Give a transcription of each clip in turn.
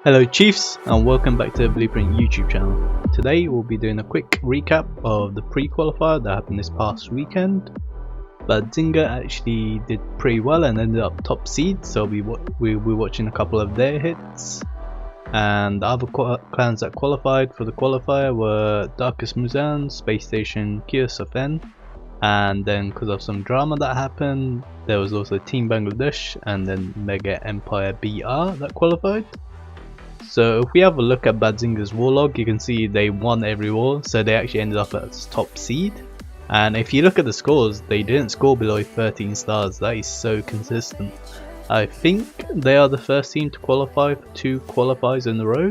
Hello Chiefs, and welcome back to the Blueprint YouTube channel. Today we'll be doing a quick recap of the pre-qualifier that happened this past weekend. Badzinger actually did pretty well and ended up top seed, so we'll be watching a couple of their hits. And the other clans that qualified for the qualifier were Darkest Muzan, Space Station Kyosofen, and then because of some drama that happened, there was also Team Bangladesh and then Mega Empire BR that qualified. So if we have a look at Badzinger's war log, you can see they won every war, so they actually ended up as top seed. And if you look at the scores, they didn't score below 13 stars. That is so consistent. I think they are the first team to qualify for 2 qualifiers in a row,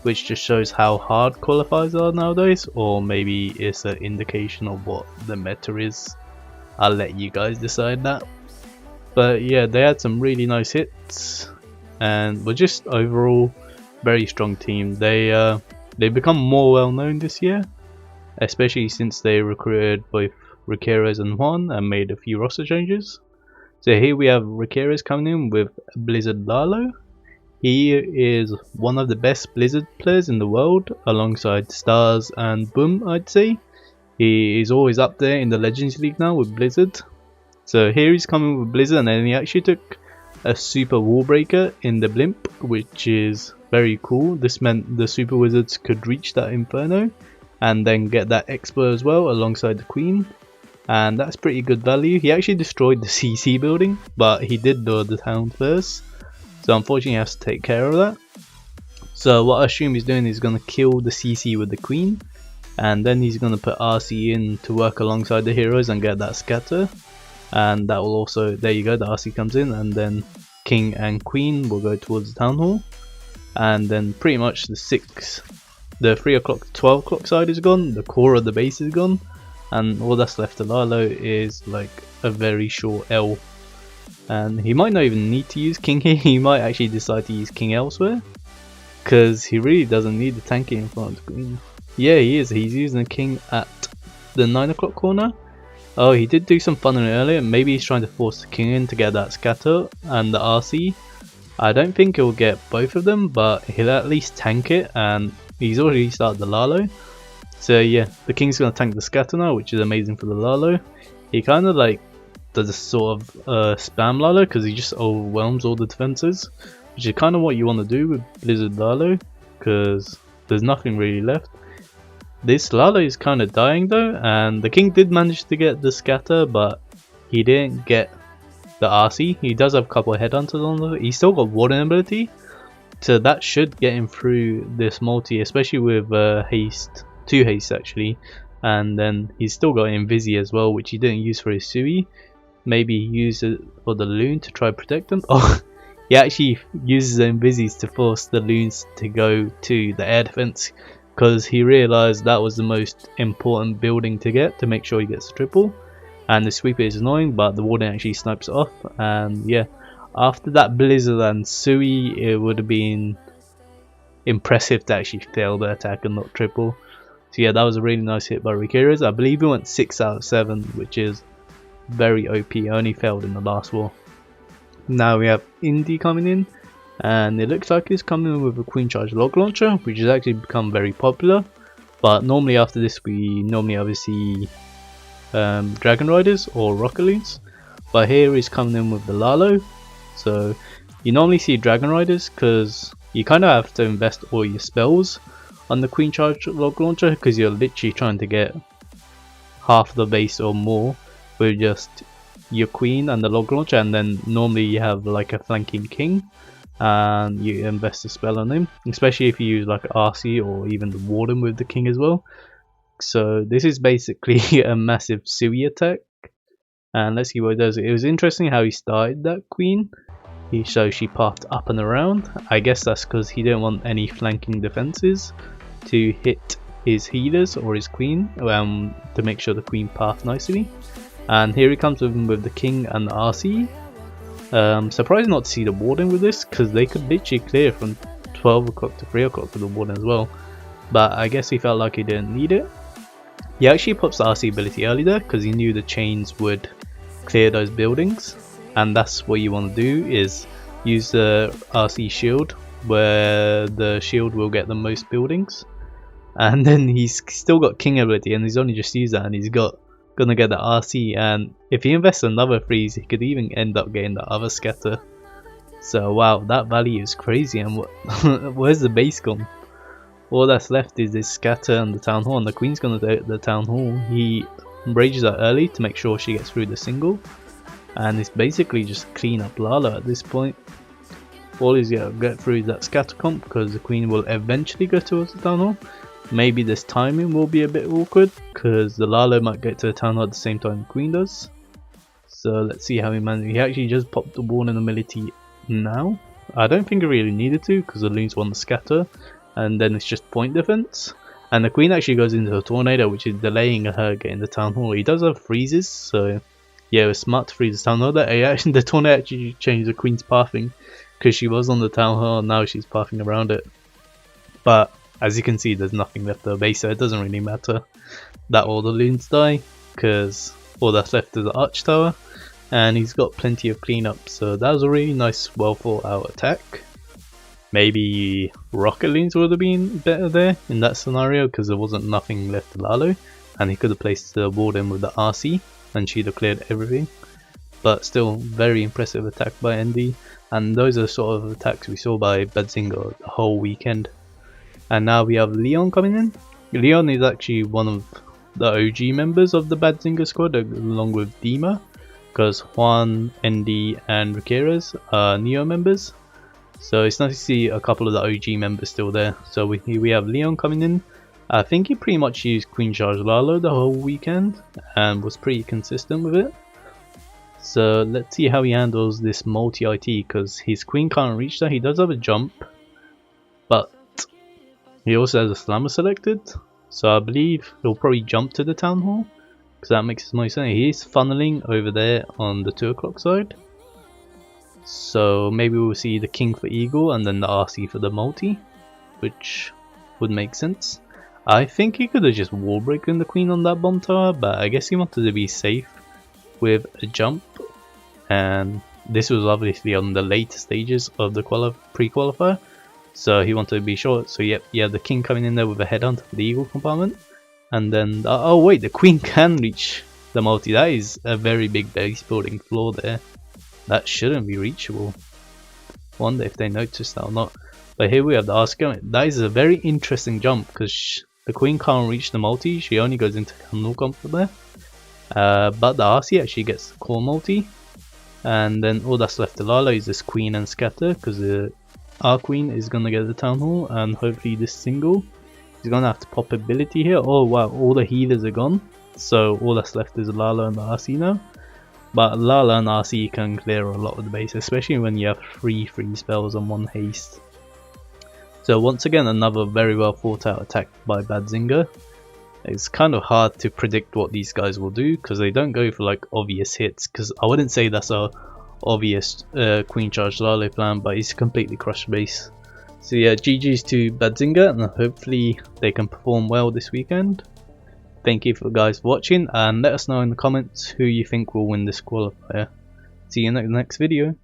which just shows how hard qualifiers are nowadays, or maybe it's an indication of what the meta is. I'll let you guys decide that. But yeah, they had some really nice hits and were just overall very strong team. They become more well known this year, especially since they recruited both Riqueros and Juan and made a few roster changes. So here we have Riqueros coming in with Blizzard Lalo. He is one of the best Blizzard players in the world, alongside Stars and Boom, I'd say. He is always up there in the Legends League now with Blizzard. So here he's coming with Blizzard, and then he actually took a Super Wallbreaker in the Blimp, which is very cool. This meant the Super Wizards could reach that Inferno and then get that Expo as well alongside the Queen, and that's pretty good value. He actually destroyed the CC building, but he did lure the town first, so unfortunately he has to take care of that. So what I assume he's doing is going to kill the CC with the Queen, and then he's going to put RC in to work alongside the heroes and get that scatter, and that will also, there you go, the RC comes in, and then King and Queen will go towards the Town Hall. And then pretty much the 3 o'clock, 12 o'clock side is gone, the core of the base is gone, and all that's left to Lalo is like a very short L. And he might not even need to use King here, he might actually decide to use King elsewhere, because he really doesn't need the tanking in front of the Queen. Yeah, he's using the King at the 9 o'clock corner. Oh, he did do some funneling earlier, maybe he's trying to force the King in to get that scatter and the RC. I don't think he'll get both of them, but he'll at least tank it, and he's already started the Lalo. So yeah, the King's going to tank the scatter now, which is amazing for the Lalo. He kind of like does a sort of spam Lalo, because he just overwhelms all the defenses, which is kind of what you want to do with Blizzard Lalo, because there's nothing really left. This Lalo is kind of dying though, and the King did manage to get the scatter, but he didn't get the RC. He does have a couple of headhunters on though. He's still got warden ability, so that should get him through this multi, especially with haste, 2 haste actually, and then he's still got Invisi as well, which he didn't use for his Sui. Maybe he used it for the Loon to try protect them. Oh, he actually uses the Invisis to force the Loons to go to the air defense, because he realized that was the most important building to get to make sure he gets a triple. And the sweeper is annoying, but the warden actually snipes it off. And yeah, after that Blizzard and Sui, it would have been impressive to actually fail the attack and not triple. So yeah, that was a really nice hit by Riqueros. I believe he went 6 out of 7, which is very OP. Only failed in the last war. Now we have Indy coming in, and it looks like he's coming in with a Queen Charge Log Launcher, which has actually become very popular. But normally after this, we normally obviously Dragon Riders or Rocket Loons, but here he's coming in with the Lalo. So you normally see Dragon Riders because you kind of have to invest all your spells on the Queen Charge Log Launcher, because you're literally trying to get half the base or more with just your Queen and the Log Launcher, and then normally you have like a flanking King and you invest a spell on him, especially if you use like RC or even the Warden with the King as well. So this is basically a massive Sui attack, and let's see what it does. It was interesting how he started that Queen. So she pathed up and around. I guess that's because he didn't want any flanking defenses to hit his healers or his Queen, to make sure the Queen pathed nicely. And here he comes with the King and the RC. Surprised not to see the Warden with this, because they could literally clear from 12 o'clock to 3 o'clock with the Warden as well. But I guess he felt like he didn't need it. He actually pops the RC ability early there, because he knew the chains would clear those buildings. And that's what you want to do, is use the RC shield where the shield will get the most buildings. And then he's still got king ability, and he's only just used that, and he's gonna get the RC, and if he invests another freeze, he could even end up getting the other scatter. So wow, that value is crazy. And where's the base gone? All that's left is this scatter and the town hall, and the queen's gonna do the town hall. He rages her early to make sure she gets through the single, and it's basically just clean up Lala at this point. All he's gonna get through is that scatter comp, because the queen will eventually go towards the town hall. Maybe this timing will be a bit awkward, because the Lalo might get to the town hall at the same time the queen does. So let's see how he manages. He actually just popped the wall in the ability now. I don't think he really needed to, because the loons want the scatter, and then it's just point defense. And the queen actually goes into a tornado, which is delaying her getting the town hall. He does have freezes, so yeah, it was smart to freeze the town hall. The tornado actually changed the queen's pathing, because she was on the town hall and now she's pathing around it. But as you can see, there's nothing left of the base, so it doesn't really matter that all the loons die, because all that's left is the arch tower, and he's got plenty of cleanup. So that was a really nice, well thought out attack. Maybe rocket loons would have been better there in that scenario, because there wasn't nothing left to Lalo, and he could have placed the warden with the RC and she'd have cleared everything. But still, very impressive attack by ND, and those are the sort of attacks we saw by Badzinger the whole weekend. And now we have Leon coming in. Leon is actually one of the OG members of the Badzinger squad, along with Dima, because Juan, ND and Riqueras are Neo members. So it's nice to see a couple of the OG members still there. So we have Leon coming in. I think he pretty much used Queen Charge Lalo the whole weekend and was pretty consistent with it. So let's see how he handles this multi-IT, because his queen can't reach that. He does have a jump, but he also has a slammer selected. So I believe he'll probably jump to the town hall, because that makes most sense. He's funneling over there on the 2 o'clock side. So maybe we'll see the king for eagle and then the RC for the multi, which would make sense. I think he could have just wall broken the queen on that bomb tower, but I guess he wanted to be safe with a jump, and this was obviously on the later stages of the pre-qualifier, so he wanted to be short. So yep, yeah, the king coming in there with a headhunt for the eagle compartment, and then oh wait, the queen can reach the multi. That is a very big base building flaw there. That shouldn't be reachable. Wonder if they noticed that or not. But here we have the RC going. That is a very interesting jump, because the queen can't reach the multi. She only goes into Camel comp there. But the RC actually gets the core multi. And then all that's left to Lalo is this queen and scatter, because our queen is going to get the town hall, and hopefully this single. He's going to have to pop ability here. Oh wow, all the healers are gone. So all that's left is Lalo and the RC now. But Lala and RC can clear a lot of the base, especially when you have 3 free spells and 1 haste. So once again, another very well thought out attack by Badzinger. It's kind of hard to predict what these guys will do, because they don't go for like obvious hits, because I wouldn't say that's a obvious Queen Charge Lalo plan, but he's completely crushed base. So yeah, GG's to Badzinger, and hopefully they can perform well this weekend. Thank you for guys watching, and let us know in the comments who you think will win this qualifier. See you in the next video.